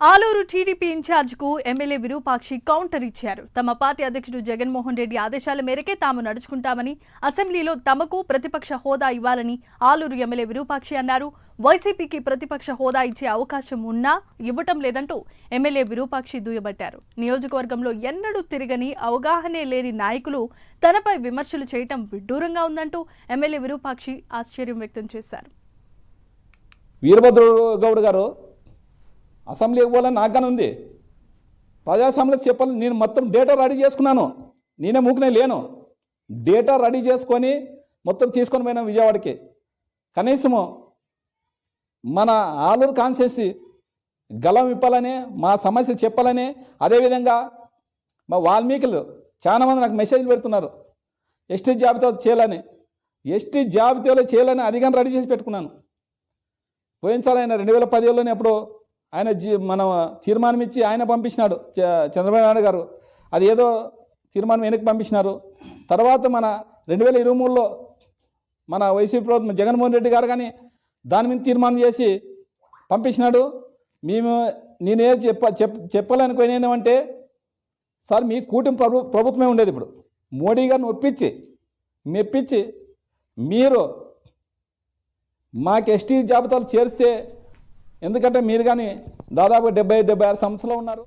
Aluru TDP ఇన్ఛార్జ్కు MLA Virupakshi counter ఇచ్చారు. తమ పార్టీ అధ్యక్షుడు జగన్మోహన్ రెడ్డి ఆదేశాల మేరకే తాము నడుచుకుంటామని, అసెంబ్లీలో తమకు ప్రతిపక్ష హోదా ఇవ్వాలని ఆలూరు ఎమ్మెల్యే విరూపాక్షి అన్నారు. వైసీపీకి ప్రతిపక్ష హోదా ఇచ్చే అవకాశం ఉన్నా ఇవ్వటం లేదంటూ ఎమ్మెల్యే విరూపాక్షి దుయ్యబట్టారు. నియోజకవర్గంలో ఎన్నడూ తిరగని, అవగాహనే లేని నాయకులు తనపై విమర్శలు చేయటం విడ్డూరంగా ఉందంటూ ఎమ్మెల్యే విరూపాక్షి ఆశ్చర్యం వ్యక్తం చేశారు. వీరభద్రగౌడ్ గారు అసెంబ్లీకి పోవాలని నాకుగానే ఉంది. ప్రజాస్వామ్యంలో చెప్పాలి. నేను మొత్తం డేటా రెడీ చేసుకున్నాను. నేనే మూకునే లేను. డేటా రెడీ చేసుకొని మొత్తం తీసుకొని పోయినా విజయవాడకి. కనీసము మన ఆలూరు కాన్స్టిట్యున్సీ గలం ఇప్పాలని, మా సమస్యలు చెప్పాలని, అదేవిధంగా మా వాల్మీకులు చాలామంది నాకు మెసేజ్లు పెడుతున్నారు ఎస్టీ జాబితా చేయాలని. ఎస్టీ జాబితాలో చేయాలని అధికారం రెడీ చేసి పెట్టుకున్నాను. పోయినసారి ఆయన 2017లోనే ఎప్పుడో ఆయన మనం తీర్మానం ఇచ్చి ఆయన పంపించినాడు చంద్రబాబు నాయుడు గారు. అది ఏదో తీర్మానం వెనక్కి పంపించినారు. తర్వాత మన 2023లో మన వైసీపీ ప్రభుత్వం జగన్మోహన్ రెడ్డి గారు కానీ దాని మీద తీర్మానం చేసి పంపించినాడు. నేనే చెప్పాలనుకునేది ఏమంటే, సార్ మీ కూటమి ప్రభుత్వమే ఉండేది. ఇప్పుడు మోడీ గారిని మెప్పించి మీరు మాకు ఎస్టీ జాబితాలు చేరిస్తే, ఎందుకంటే మీరు కానీ దాదాపు 70-76 సంవత్సరాలు ఉన్నారు.